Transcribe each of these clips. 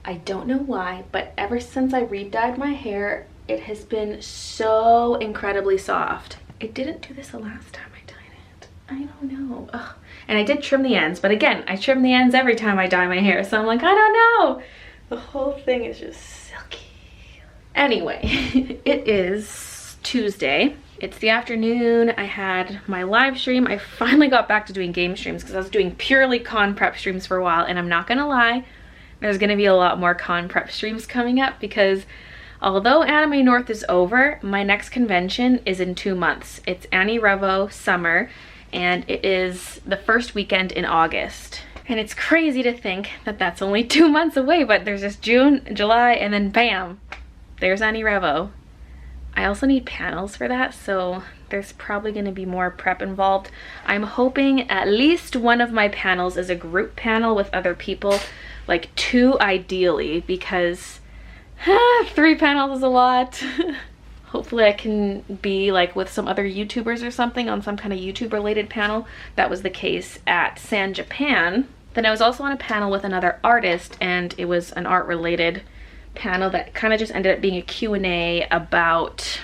I don't know why, but ever since I re-dyed my hair, it has been so incredibly soft. I didn't do this the last time I dyed it. I don't know. Ugh. And I did trim the ends, but again, I trim the ends every time I dye my hair, so I'm like, I don't know. The whole thing is just silky. Anyway, it is Tuesday. It's the afternoon. I had my live stream. I finally got back to doing game streams because I was doing purely con prep streams for a while, and I'm not gonna lie, there's gonna be a lot more con prep streams coming up because although Anime North is over, my next convention is in 2 months. It's Annie Revo Summer, and it is the first weekend in August. And it's crazy to think that that's only 2 months away, but there's this June, July, and then bam, there's Annie Revo. I also need panels for that, so there's probably gonna be more prep involved. I'm hoping at least one of my panels is a group panel with other people, like 2 ideally, because 3 panels is a lot. Hopefully I can be like with some other YouTubers or something on some kind of YouTube related panel. That was the case at San Japan. Then I was also on a panel with another artist, and it was an art related panel that kind of just ended up being a Q&A about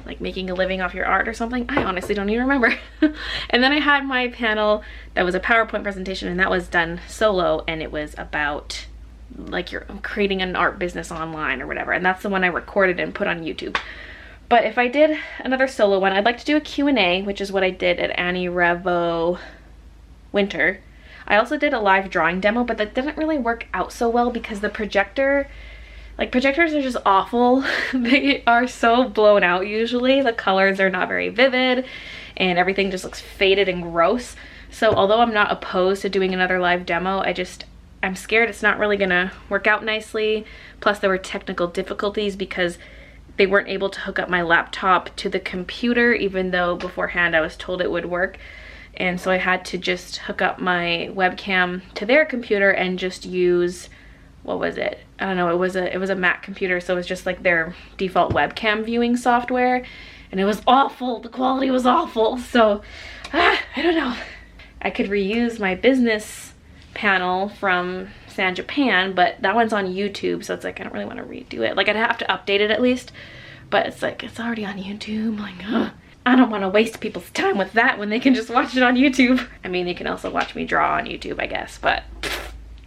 like making a living off your art or something. I honestly don't even remember. And then I had my panel that was a PowerPoint presentation, and that was done solo, and it was about like you're creating an art business online or whatever, and that's the one I recorded and put on YouTube. But if I did another solo one, I'd like to do a Q&A, which is what I did at Annie Revo Winter. I also did a live drawing demo, but that didn't really work out so well because the projector, like projectors are just awful. They are so blown out usually. The colors are not very vivid and everything just looks faded and gross. So although I'm not opposed to doing another live demo, I'm scared it's not really gonna work out nicely. Plus there were technical difficulties because they weren't able to hook up my laptop to the computer, even though beforehand I was told it would work. And so I had to just hook up my webcam to their computer and just use, what was it? I don't know, it was a Mac computer, so it was just like their default webcam viewing software. And it was awful, the quality was awful. So, I don't know. I could reuse my business panel from San Japan, but that one's on YouTube, so it's like I don't really want to redo it. Like I'd have to update it at least, but it's like it's already on YouTube. Like, I don't want to waste people's time with that when they can just watch it on YouTube. I mean, they can also watch me draw on YouTube, I guess, but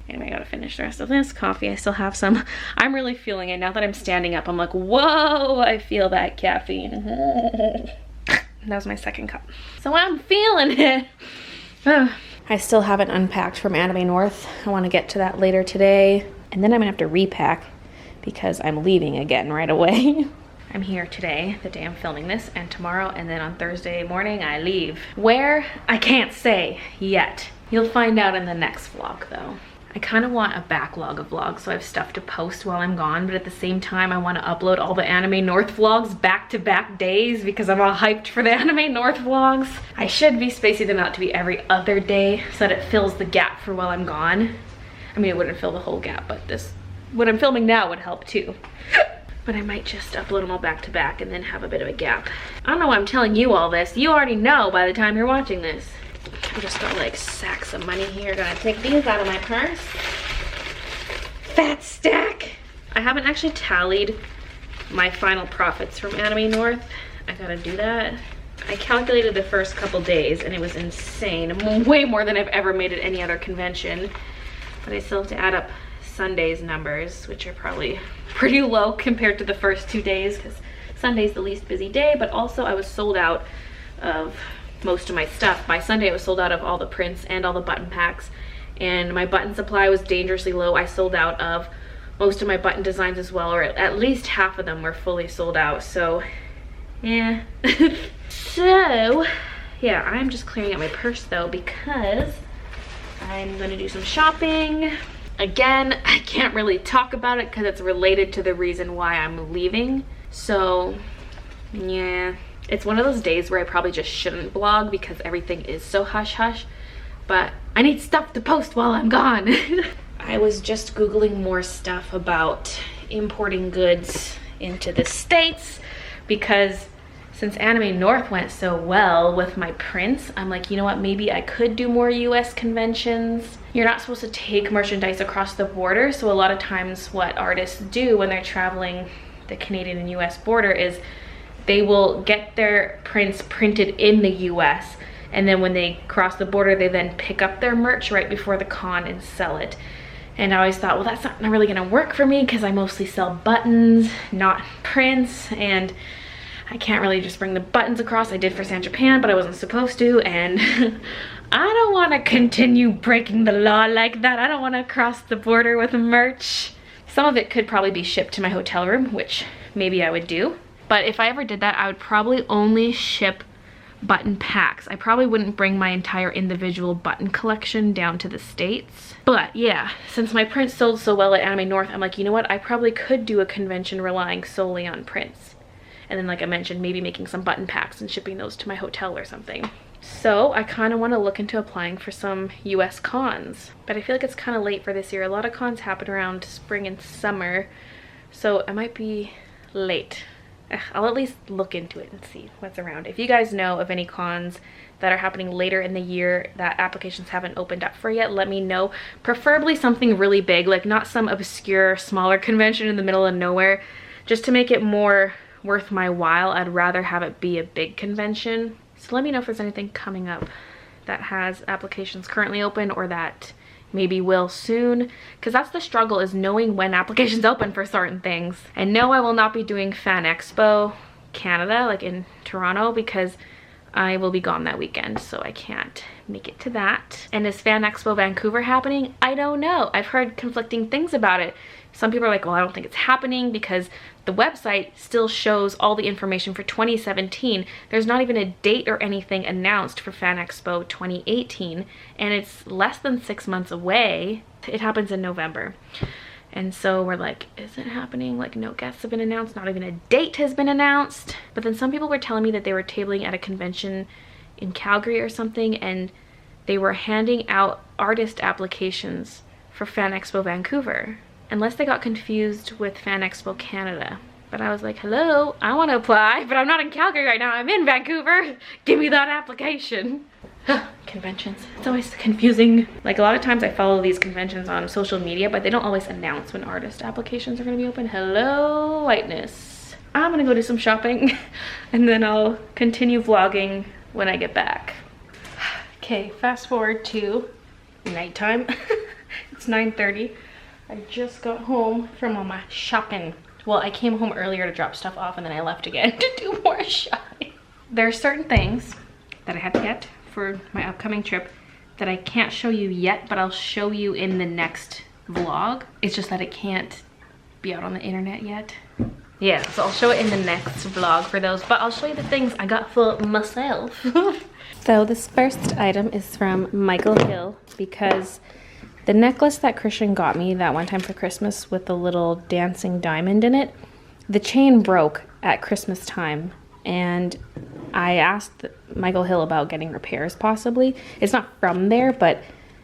anyway, I gotta finish the rest of this coffee. I still have some. I'm really feeling it now that I'm standing up. I'm like, whoa, I feel that caffeine. That was my second cup, so I'm feeling it. I still haven't unpacked from Anime North. I want to get to that later today. And then I'm gonna have to repack because I'm leaving again right away. I'm here today, the day I'm filming this, and tomorrow, and then on Thursday morning I leave. Where? I can't say yet. You'll find out in the next vlog though. I kind of want a backlog of vlogs so I have stuff to post while I'm gone, but at the same time I want to upload all the Anime North vlogs back-to-back days because I'm all hyped for the Anime North vlogs. I should be spacing them out to be every other day so that it fills the gap for while I'm gone. I mean, it wouldn't fill the whole gap, but this, what I'm filming now would help too. But I might just upload them all back-to-back and then have a bit of a gap. I don't know why I'm telling you all this. You already know by the time you're watching this. I just got like sacks of money here. Gonna take these out of my purse. Fat stack. I haven't actually tallied my final profits from Anime North. I gotta do that. I calculated the first couple days and it was insane. Way more than I've ever made at any other convention. But I still have to add up Sunday's numbers, which are probably pretty low compared to the first 2 days because Sunday's the least busy day, but also I was sold out of most of my stuff. By Sunday I was sold out of all the prints and all the button packs, and my button supply was dangerously low. I sold out of most of my button designs as well, or at least half of them were fully sold out, so yeah. So yeah, I'm just clearing out my purse though because I'm gonna do some shopping. Again, I can't really talk about it because it's related to the reason why I'm leaving, so yeah. It's one of those days where I probably just shouldn't vlog because everything is so hush-hush, but I need stuff to post while I'm gone. I was just Googling more stuff about importing goods into the States because since Anime North went so well with my prints, I'm like, you know what, maybe I could do more US conventions. You're not supposed to take merchandise across the border, so a lot of times what artists do when they're traveling the Canadian and US border is they will get their prints printed in the US, and then when they cross the border, they then pick up their merch right before the con and sell it. And I always thought, well, that's not really gonna work for me because I mostly sell buttons, not prints, and I can't really just bring the buttons across. I did for San Japan, but I wasn't supposed to, and I don't want to continue breaking the law like that. I don't want to cross the border with merch. Some of it could probably be shipped to my hotel room, which maybe I would do. But if I ever did that, I would probably only ship button packs. I probably wouldn't bring my entire individual button collection down to the States. But yeah, since my prints sold so well at Anime North, I'm like, you know what? I probably could do a convention relying solely on prints. And then, like I mentioned, maybe making some button packs and shipping those to my hotel or something. So I kind of want to look into applying for some US cons, but I feel like it's kind of late for this year. A lot of cons happen around spring and summer, so I might be late. I'll at least look into it and see what's around. If you guys know of any cons that are happening later in the year that applications haven't opened up for yet, let me know. Preferably something really big, like not some obscure smaller convention in the middle of nowhere. Just to make it more worth my while, I'd rather have it be a big convention. So let me know if there's anything coming up that has applications currently open or that maybe will soon, because that's the struggle, is knowing when applications open for certain things. And no, I will not be doing Fan Expo Canada, like in Toronto, because I will be gone that weekend, so I can't make it to that. And is Fan Expo Vancouver happening? I don't know. I've heard conflicting things about it. Some people are like, well, I don't think it's happening because the website still shows all the information for 2017. There's not even a date or anything announced for Fan Expo 2018, and it's less than 6 months away. It happens in November. And so we're like, is it happening? Like, no guests have been announced, not even a date has been announced. But then some people were telling me that they were tabling at a convention in Calgary or something, and they were handing out artist applications for Fan Expo Vancouver, unless they got confused with Fan Expo Canada. But I was like, hello, I want to apply, but I'm not in Calgary right now, I'm in Vancouver. Give me that application. Conventions, it's always confusing. Like, a lot of times I follow these conventions on social media, but they don't always announce when artist applications are going to be open. Hello, whiteness. I'm gonna go do some shopping and then I'll continue vlogging when I get back. Okay, fast forward to nighttime. It's 9:30. I just got home from all my shopping. Well, I came home earlier to drop stuff off and then I left again to do more shopping. There are certain things that I had to get for my upcoming trip that I can't show you yet, but I'll show you in the next vlog. It's just that it can't be out on the internet yet. Yeah, so I'll show it in the next vlog for those, but I'll show you the things I got for myself. So this first item is from Michael Hill, because the necklace that Christian got me that one time for Christmas with the little dancing diamond in it, the chain broke at Christmas time, and I asked Michael Hill about getting repairs possibly. It's not from there, but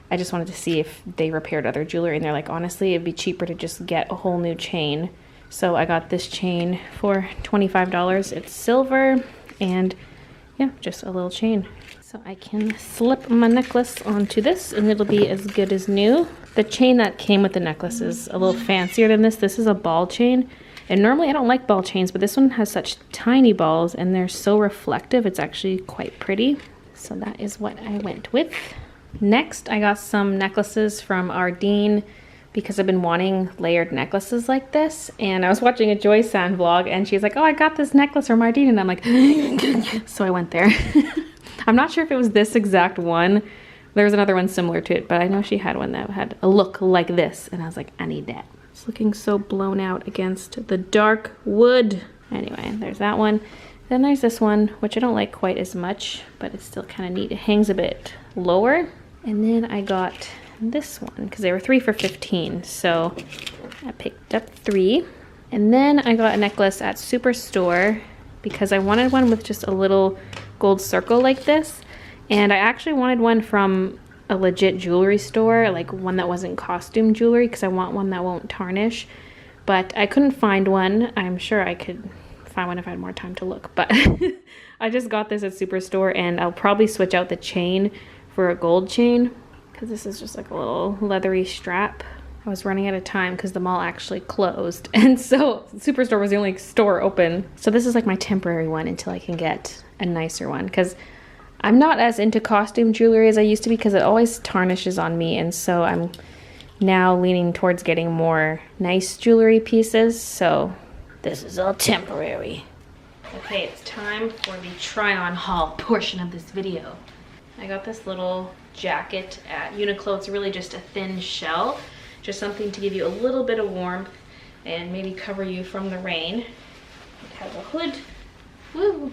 I just wanted to see if they repaired other jewelry, and they're like, honestly, it'd be cheaper to just get a whole new chain. So I got this chain for $25. It's silver, and yeah, just a little chain. So I can slip my necklace onto this and it'll be as good as new. The chain that came with the necklace is a little fancier than this. This is a ball chain. And normally I don't like ball chains, but this one has such tiny balls and they're so reflective. It's actually quite pretty. So that is what I went with. Next, I got some necklaces from Ardeen because I've been wanting layered necklaces like this. And I was watching a Joy Sand vlog and she's like, oh, I got this necklace from Ardeen. And I'm like, so I went there. I'm not sure if it was this exact one. There was another one similar to it, but I know she had one that had a look like this. And I was like, I need that. It's looking so blown out against the dark wood. Anyway, there's that one. Then there's this one, which I don't like quite as much, but it's still kind of neat. It hangs a bit lower. And then I got this one because they were 3 for $15. So I picked up 3. And then I got a necklace at Superstore because I wanted one with just a little gold circle like this. And I actually wanted one from a legit jewelry store, like one that wasn't costume jewelry, because I want one that won't tarnish. But I couldn't find one. I'm sure I could find find one if I had more time to look, but I just got this at Superstore, and I'll probably switch out the chain for a gold chain because this is just like a little leathery strap. I was running out of time because the mall actually closed, and so Superstore was the only store open. So this is like my temporary one until I can get a nicer one, because I'm not as into costume jewelry as I used to be because it always tarnishes on me, and so I'm now leaning towards getting more nice jewelry pieces. So this is all temporary. Okay, it's time for the try-on haul portion of this video. I got this little jacket at Uniqlo. It's really just a thin shell, just something to give you a little bit of warmth and maybe cover you from the rain. It has a hood. Woo!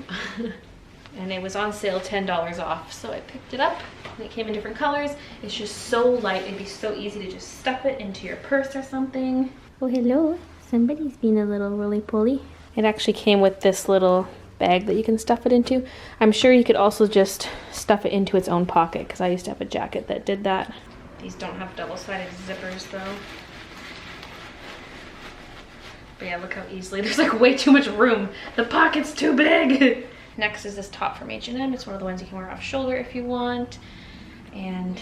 And it was on sale, $10 off, so I picked it up. And it came in different colors. It's just so light, it'd be so easy to just stuff it into your purse or something. Oh, hello. Somebody's being a little roly-poly. It actually came with this little bag that you can stuff it into. I'm sure you could also just stuff it into its own pocket, because I used to have a jacket that did that. These don't have double-sided zippers, though. But yeah, look how easily, there's like way too much room. The pocket's too big. Next is this top from H&M. It's one of the ones you can wear off shoulder if you want. And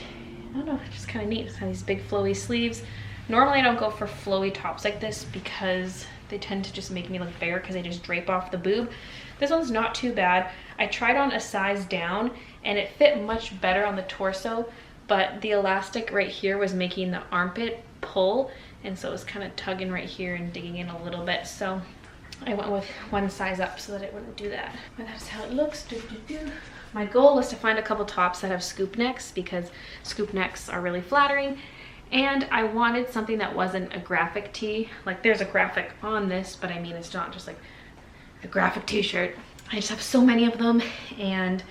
I don't know, it's just kind of neat. It's got these big flowy sleeves. Normally I don't go for flowy tops like this because they tend to just make me look bigger because they just drape off the boob. This one's not too bad. I tried on a size down and it fit much better on the torso, but the elastic right here was making the armpit pull, and so it was kind of tugging right here and digging in a little bit. So I went with one size up so that it wouldn't do that. But that's how it looks. My goal was to find a couple tops that have scoop necks because scoop necks are really flattering. And I wanted something that wasn't a graphic tee. Like there's a graphic on this, but I mean, it's not just like a graphic t-shirt. I just have so many of them and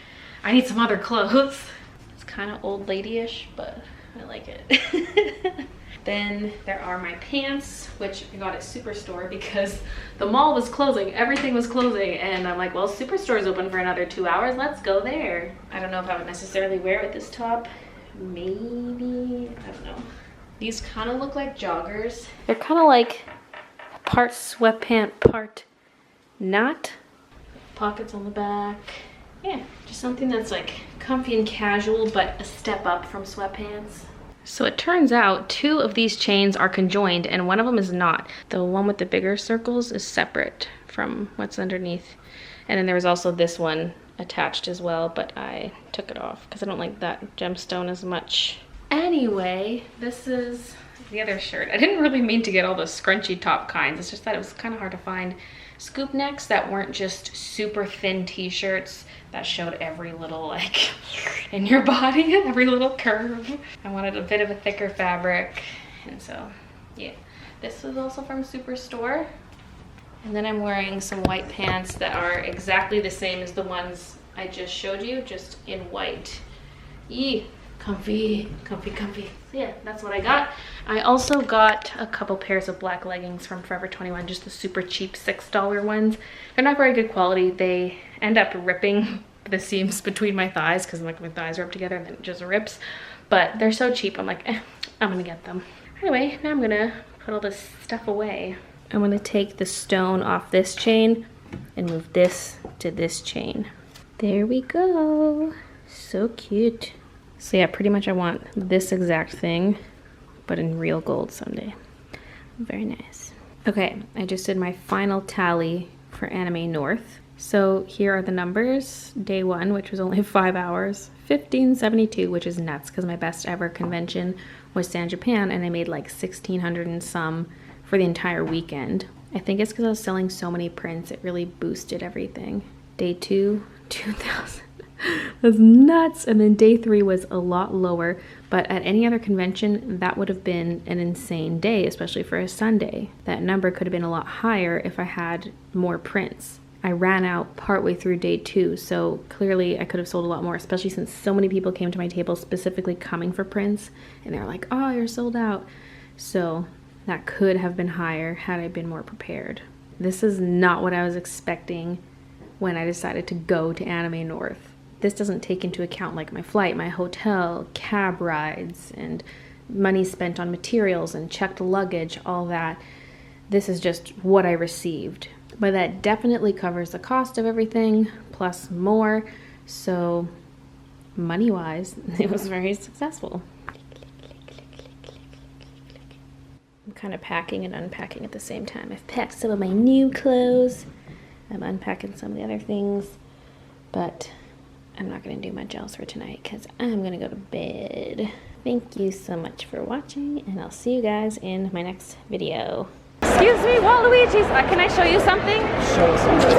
I need some other clothes. It's kind of old lady-ish, but I like it. Then there are my pants, which I got at Superstore because the mall was closing. Everything was closing. And I'm like, well, Superstore's open for another 2 hours. Let's go there. I don't know if I would necessarily wear it with this top. Maybe, I don't know. These kind of look like joggers. They're kind of like part sweatpant, part not. Pockets on the back. Yeah, just something that's like comfy and casual, but a step up from sweatpants. So it turns out 2 of these chains are conjoined and one of them is not. The one with the bigger circles is separate from what's underneath. And then there was also this one attached as well, but I took it off because I don't like that gemstone as much. Anyway, this is the other shirt. I didn't really mean to get all the scrunchy top kinds. It's just that it was kind of hard to find scoop necks that weren't just super thin t-shirts that showed every little like in your body, every little curve. I wanted a bit of a thicker fabric, and so yeah. This was also from Superstore. And then I'm wearing some white pants that are exactly the same as the ones I just showed you, just in white. Yee, comfy, comfy, comfy. So yeah, that's what I got. I also got a couple pairs of black leggings from Forever 21, just the super cheap $6 ones. They're not very good quality. They end up ripping the seams between my thighs because like my thighs are up together and then it just rips. But they're so cheap, I'm like, I'm gonna get them. Anyway, now I'm gonna put all this stuff away. I'm gonna take the stone off this chain and move this to this chain. There we go. So cute. So yeah, pretty much I want this exact thing, but in real gold someday. Very nice. Okay, I just did my final tally for Anime North. So here are the numbers. Day 1, which was only 5 hours, 1572, which is nuts because my best ever convention was San Japan and I made like 1,600 and some for the entire weekend. I think it's because I was selling so many prints, it really boosted everything. Day 2, 2,000. That's nuts. And then day 3 was a lot lower, but at any other convention that would have been an insane day, especially for a Sunday. That number could have been a lot higher if I had more prints. I ran out partway through day 2, so clearly I could have sold a lot more, especially since so many people came to my table specifically coming for prints and they're like, oh, you're sold out. So that could have been higher had I been more prepared. This is not what I was expecting when I decided to go to Anime North. This doesn't take into account like my flight, my hotel, cab rides, and money spent on materials and checked luggage, all that. This is just what I received. but that definitely covers the cost of everything plus more. So money-wise, it was very successful. I'm kind of packing and unpacking at the same time. I've packed some of my new clothes. I'm unpacking some of the other things, but I'm not going to do my gels for tonight because I'm going to go to bed. Thank you so much for watching, and I'll see you guys in my next video. Excuse me, Waluigi's. Can I show you something? Show us something.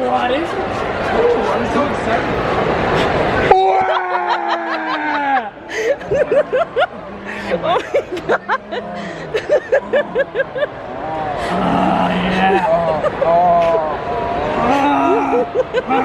What is it? Oh, I'm so excited. Oh my God. Yeah.